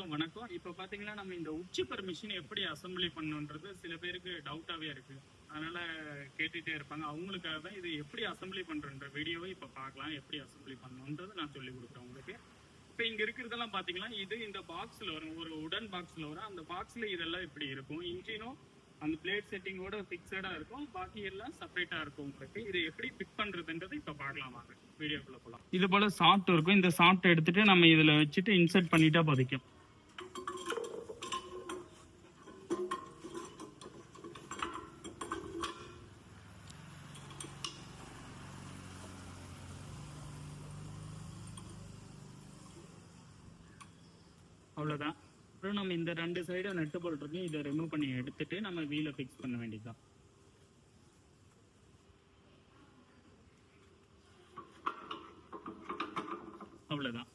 அனைவருக்கும் வணக்கம். இப்போ பார்த்தீங்கன்னா நம்ம இந்த உச்சிப்பர் மிஷின் எப்படி அசம்பிளி பண்ணணுன்றது சில பேருக்கு டவுட்டாகவே இருக்குது. அதனால் கேட்டுகிட்டே இருப்பாங்க. அவங்களுக்காக தான் இது எப்படி அசம்பிளி பண்ணுறன்ற வீடியோவை இப்போ பார்க்கலாம். எப்படி அசம்பிளி பண்ணணுன்றது நான் சொல்லிக் கொடுக்குறேன் உங்களுக்கு. இப்போ இங்கே இருக்கிறதெல்லாம் பார்த்தீங்கன்னா இது இந்த பாக்ஸில் வரும், ஒரு உடன் பாக்ஸில் வரும். அந்த பாக்ஸில் இதெல்லாம் இப்படி இருக்கும். இன்ஜினும் அந்த பிளேட் செட்டிங்கோட ஃபிக்ஸடாக இருக்கும், பாக்கி எல்லாம் செப்பரேட்டாக இருக்கும் உங்களுக்கு. இது எப்படி ஃபிட் பண்ணுறதுன்றது இப்போ பார்க்கலாம் வாங்க வீடியோக்குள்ளே போகலாம். இது போல் சாஃப்ட் இருக்கும். இந்த சாஃப்ட் எடுத்துகிட்டு நம்ம இதில் வச்சுட்டு இன்சர்ட் பண்ணிட்டா போதிக்கும். அவ்வளோதான். அப்புறம் நம்ம இந்த ரெண்டு சைடும் நெட்டு போல்ட் இதை ரிமூவ் பண்ணி எடுத்துட்டு நம்ம வீலை ஃபிக்ஸ் பண்ண வேண்டியதுதான். அவ்வளோதான்.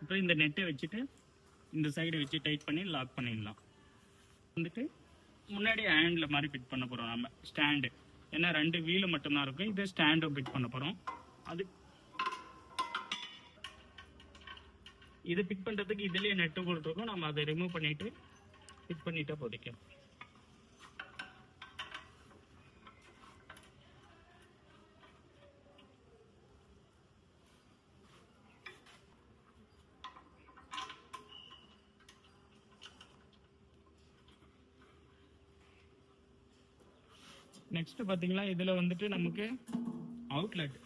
அப்புறம் இந்த நெட்டை வச்சுட்டு இந்த சைடு வச்சு டைட் பண்ணி லாக் பண்ணிடலாம். வந்துட்டு முன்னாடி ஹேண்டில் மாதிரி ஃபிட் பண்ண போகிறோம் நம்ம ஸ்டாண்டு. ஏன்னா ரெண்டு வீலு மட்டும்தான் இருக்கும். இது ஸ்டாண்டும் ஃபிட் பண்ண போகிறோம். அது இது ஃபிட் பண்ணுறதுக்கு இதுலேயே நெட்டு போட்டுருக்கோம். நம்ம அதை ரிமூவ் பண்ணிவிட்டு ஃபிட் பண்ணிட்டா போதிக்கும். நெக்ஸ்ட் பார்த்தீங்களா, இதில் வந்துட்டு நமக்கு அவுட்லெட்.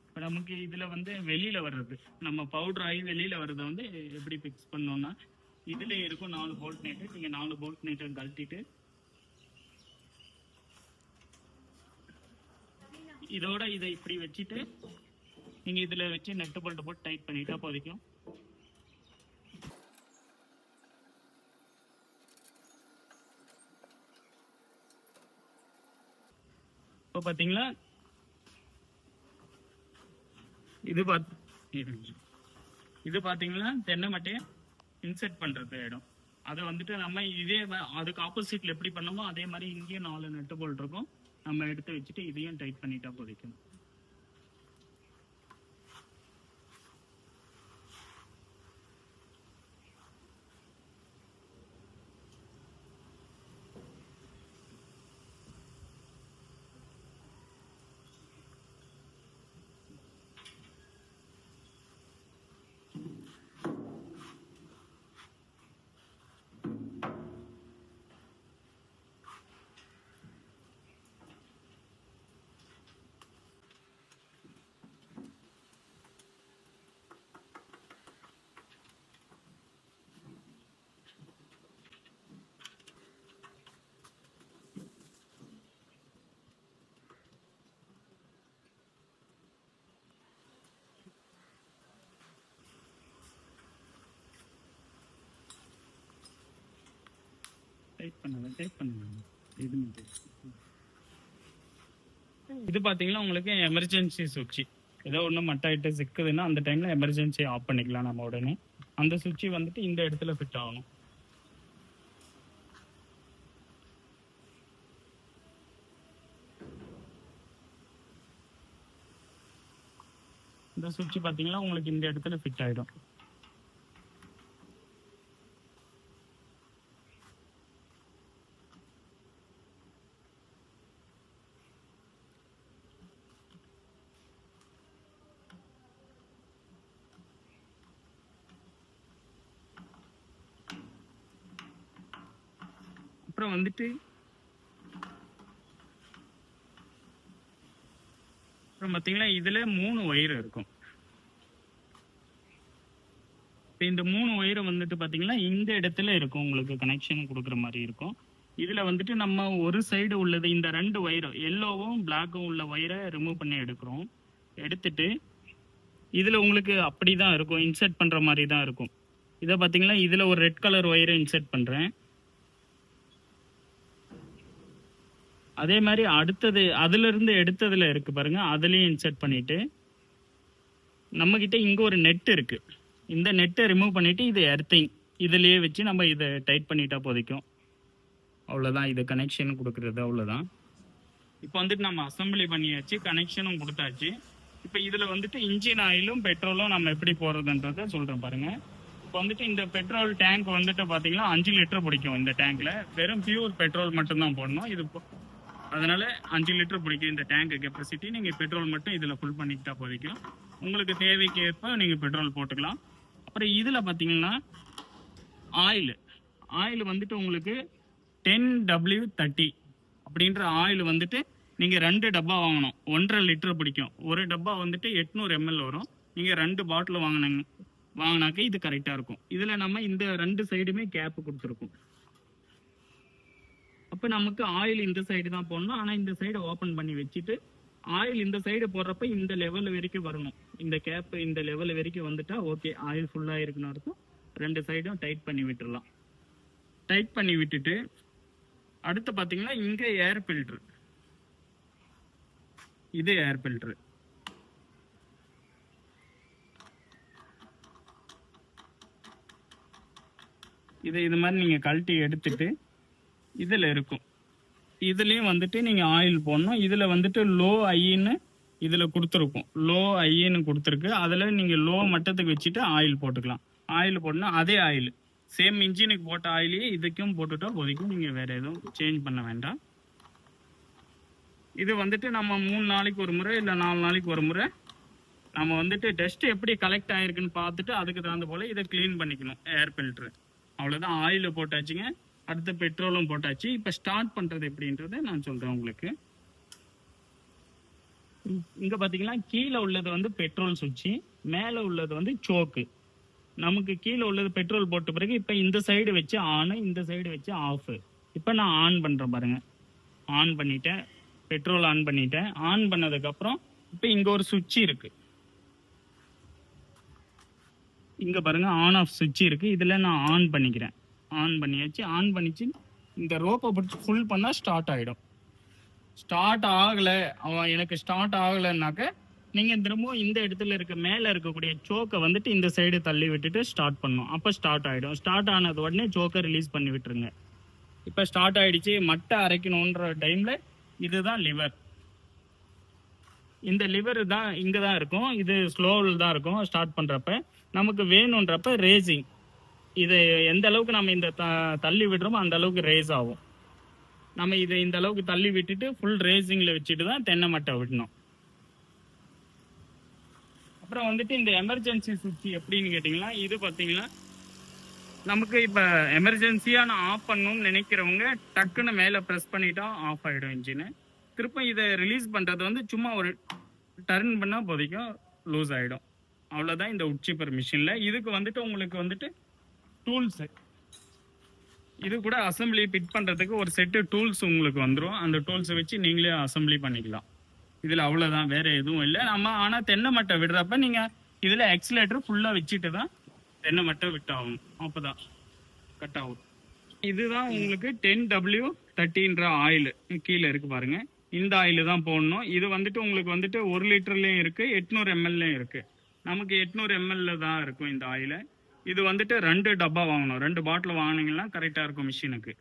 இப்போ நமக்கு இதில் வந்து வெளியில் வர்றது, நம்ம பவுடர் ஆகி வெளியில் வர்றதை வந்து எப்படி ஃபிக்ஸ் பண்ணோன்னா இதில் இருக்கும் 4 போல்ட் நெட்டு. நீங்கள் 4 போல்ட் நெட்டை கழட்டிட்டு இதோட இதை இப்படி வச்சுட்டு நீங்கள் இதில் வச்சு நெட்டு போல்ட்டு போட்டு டைட் பண்ணிட்டா போதிக்கும். இப்போ பார்த்தீங்களா, இது பார்த்தீங்கன்னா தென்னை மட்டையை இன்செர்ட் பண்ணுறது இடம். அதை வந்துட்டு நம்ம இதே அதுக்கு ஆப்போசிட்டில் எப்படி பண்ணோமோ அதே மாதிரி இங்கேயும் 4 நெட்டு போல்ட் இருக்கும். நம்ம எடுத்து வச்சுட்டு இதையும் டைட் பண்ணிட்டா போதிக்கும். இது பார்த்தீங்கன்னா உங்களுக்கு எமர்ஜென்சி சுவிட்ச். ஏதோ ஒன்று மட்டாயிட்டு சிக்குதுன்னா அந்த டைமில் எமர்ஜென்சி ஆஃப் பண்ணிக்கலாம் நம்ம உடனே. அந்த சுவிட்ச் வந்துட்டு இந்த இடத்துல ஃபிட் ஆகணும். இந்த சுவிட்ச் பார்த்தீங்கன்னா உங்களுக்கு இந்த இடத்துல ஃபிட் ஆகிடும். அப்புறம் வந்துட்டு அப்புறம் பார்த்தீங்கன்னா இதில் 3 ஒயர் இருக்கும். இப்போ இந்த 3 ஒயரை வந்துட்டு பார்த்தீங்கன்னா இந்த இடத்துல இருக்கும், உங்களுக்கு கனெக்ஷன் கொடுக்குற மாதிரி இருக்கும். இதில் வந்துட்டு நம்ம ஒரு சைடு உள்ளது இந்த 2 ஒயரும் எல்லோவும் பிளாக்கும் உள்ள ஒயரை ரிமூவ் பண்ணி எடுக்கிறோம். எடுத்துட்டு இதில் உங்களுக்கு அப்படி தான் இருக்கும், இன்சர்ட் பண்ணுற மாதிரி தான் இருக்கும். இதை பார்த்தீங்கன்னா இதில் ஒரு ரெட் கலர் ஒயரை இன்சர்ட் பண்ணுறேன். அதே மாதிரி அடுத்தது அதிலிருந்து எடுத்ததில் இருக்கு பாருங்க, அதுலேயும் இன்சர்ட் பண்ணிட்டு நம்மக்கிட்ட இங்கே ஒரு நெட் இருக்கு. இந்த நெட்டை ரிமூவ் பண்ணிட்டு இது எர்த்திங் இதுலேயே வச்சு நம்ம இதை டைட் பண்ணிட்டா போதிக்கும். அவ்வளோதான். இது கனெக்ஷன் கொடுக்குறது அவ்வளோதான். இப்போ வந்துட்டு நம்ம அசம்பிளி பண்ணியாச்சு, கனெக்ஷனும் கொடுத்தாச்சு. இப்போ இதில் வந்துட்டு இன்ஜின் ஆயிலும் பெட்ரோலும் நம்ம எப்படி போடுறதுன்றதை சொல்கிறேன் பாருங்க. இப்போ வந்துட்டு இந்த பெட்ரோல் டேங்க் வந்துட்டு பார்த்தீங்கன்னா 5 லிட்டர் பிடிக்கும். இந்த டேங்க்ல வெறும் பியூர் பெட்ரோல் மட்டும்தான் போடணும். இது அதனால 5 லிட்டர் பிடிக்கும் இந்த டேங்க் கெப்பாசிட்டி. நீங்கள் பெட்ரோல் மட்டும் இதில் ஃபுல் பண்ணிக்கிட்டா போதிக்கும். உங்களுக்கு தேவைக்கு ஏற்ப நீங்கள் பெட்ரோல் போட்டுக்கலாம். அப்புறம் இதில் பார்த்தீங்கன்னா ஆயில் வந்துட்டு உங்களுக்கு 10W30 அப்படின்ற ஆயில் வந்துட்டு நீங்கள் 2 டப்பா வாங்கணும். 1.5 லிட்டர் பிடிக்கும். ஒரு டப்பா வந்துட்டு 800 ml வரும். நீங்கள் 2 பாட்டில் வாங்கினாக்க இது கரெக்டாக இருக்கும். இதில் நம்ம இந்த 2 சைடுமே கேப் கொடுத்துருக்கோம். அப்போ நமக்கு ஆயில் இந்த சைடு தான் போடணும். ஆனால் இந்த சைடு ஓப்பன் பண்ணி வச்சுட்டு ஆயில் இந்த சைடு போடுறப்ப இந்த லெவல் வரைக்கும் வரணும். இந்த கேப் இந்த லெவல் வரைக்கும் வந்துட்டா ஓகே, ஆயில் ஃபுல்லாக இருக்குன்னு அர்த்தம். 2 சைடும் டைட் பண்ணி விட்டுடலாம். டைட் பண்ணி விட்டுட்டு அடுத்து பார்த்தீங்கன்னா இங்கே ஏர் ஃபில்ட்ரு, இது ஏர் ஃபில்ட்ரு. இது மாதிரி நீங்கள் கழட்டி எடுத்துட்டு இதில் இருக்கும். இதுலேயும் வந்துட்டு நீங்கள் ஆயில் போடணும். இதில் வந்துட்டு லோ ஐன்னு இதில் கொடுத்துருக்கும். லோ ஐன்னு கொடுத்துருக்கு. அதில் நீங்கள் லோ மட்டத்துக்கு வச்சுட்டு ஆயில் போட்டுக்கலாம். ஆயில் போடணும். அதே ஆயில் சேம் இன்ஜினுக்கு போட்ட ஆயிலையே இதுக்கும் போட்டுட்டா போதைக்கும். நீங்கள் வேறு எதுவும் சேஞ்ச் பண்ண வேண்டாம். இது வந்துட்டு நம்ம 3 நாளைக்கு ஒரு முறை இல்லை 4 நாளைக்கு ஒரு முறை நம்ம வந்துட்டு டஸ்ட் எப்படி கலெக்ட் ஆகிருக்குன்னு பார்த்துட்டு அதுக்கு தகுந்த போல் இதை க்ளீன் பண்ணிக்கணும். ஏர் ஃபில்ட்ரு அவ்வளோதான். ஆயில் போட்டாச்சுங்க. அடுத்து பெட்ரோலும் போட்டாச்சு. இப்போ ஸ்டார்ட் பண்ணுறது எப்படின்றத நான் சொல்கிறேன் உங்களுக்கு. இங்கே பார்த்தீங்கன்னா கீழே உள்ளது வந்து பெட்ரோல் சுவிட்சு, மேலே உள்ளது வந்து சோக்கு. நமக்கு கீழே உள்ளது பெட்ரோல் போட்ட பிறகு இப்போ இந்த சைடு வச்சு ஆனு, இந்த சைடு வச்சு ஆஃபு. இப்போ நான் ஆன் பண்ணுறேன் பாருங்கள். ஆன் பண்ணிட்டேன், பெட்ரோல் ஆன் பண்ணிட்டேன். ஆன் பண்ணதுக்கப்புறம் இப்போ இங்கே ஒரு சுவிட்ச் இருக்குது. இங்கே பாருங்கள் ஆன் ஆஃப் சுவிட்ச் இருக்குது. இதில் நான் ஆன் பண்ணிக்கிறேன். ஆன் பண்ணியாச்சு. ஆன் பண்ணிச்சு இந்த ரோப்பை பிடிச்சி ஃபுல் பண்ணால் ஸ்டார்ட் ஆகிடும். ஸ்டார்ட் ஆகலை, எனக்கு ஸ்டார்ட் ஆகலைன்னாக்க நீங்கள் திரும்பவும் இந்த இடத்துல இருக்க மேலே இருக்கக்கூடிய சோக்கை வந்துட்டு இந்த சைடு தள்ளி விட்டுட்டு ஸ்டார்ட் பண்ணணும். அப்போ ஸ்டார்ட் ஆகிடும். ஸ்டார்ட் ஆனது உடனே சோக்கை ரிலீஸ் பண்ணி விட்டுருங்க. இப்போ ஸ்டார்ட் ஆகிடுச்சு. மட்டை அரைக்கணுன்ற டைமில் இதுதான் லிவர். இந்த லிவர் தான் இங்கே தான் இருக்கும். இது ஸ்லோவில் தான் இருக்கும் ஸ்டார்ட் பண்ணுறப்ப. நமக்கு வேணுன்றப்ப ரேசிங், இது எந்த அளவுக்கு நம்ம இந்த தள்ளி விடுறோமோ அந்த அளவுக்கு ரேஸ் ஆகும். நம்ம இதை இந்த அளவுக்கு தள்ளி விட்டுட்டு ஃபுல் ரேசிங்கில் வச்சுட்டு தான் தென்னை மட்டை விடணும். அப்புறம் வந்துட்டு இந்த எமர்ஜென்சி சுவிட்ச் எப்படின்னு கேட்டிங்கன்னா, இது பார்த்தீங்கன்னா நமக்கு இப்போ எமர்ஜென்சியாக நான் ஆஃப் பண்ணணும்னு நினைக்கிறவங்க டக்குன்னு மேலே ப்ரெஸ் பண்ணிட்டா ஆஃப் ஆகிடும் இன்ஜினு. திரும்ப இதை ரிலீஸ் பண்ணுறது வந்து சும்மா ஒரு டர்ன் பண்ணால் போதைக்கும் லூஸ் ஆகிடும். அவ்வளோதான் இந்த உட்சிப்பர் மிஷினில். இதுக்கு வந்துட்டு உங்களுக்கு வந்துட்டு டூல்ஸு, இது கூட அசம்பிளி ஃபிட் பண்ணுறதுக்கு ஒரு செட்டு டூல்ஸ் உங்களுக்கு வந்துடும். அந்த டூல்ஸை வச்சு நீங்களே அசம்பிளி பண்ணிக்கலாம். இதில் அவ்வளோதான், வேறு எதுவும் இல்லை. நம்ம ஆனால் தென்னை மட்டை விடுறப்ப நீங்கள் இதில் எக்ஸிலேட்டர் ஃபுல்லாக வச்சுட்டு தான் தென்னை மட்டை விட்டாகும். அப்போ தான் கட் ஆகும். இதுதான் உங்களுக்கு 10W30ன்ற ஆயில் கீழே இருக்குது பாருங்கள். இந்த ஆயில் தான் போடணும். இது வந்துட்டு உங்களுக்கு வந்துட்டு 1 லிட்டர்லேயும் இருக்குது, 800 mlலையும் இருக்குது. நமக்கு 800 ml தான் இருக்கும் இந்த ஆயில். இது வந்துட்டு 2 டப்பா வாங்கணும். 2 பாட்டில் வாங்கினீங்கன்னா கரெக்டாக இருக்கும் மிஷினுக்கு.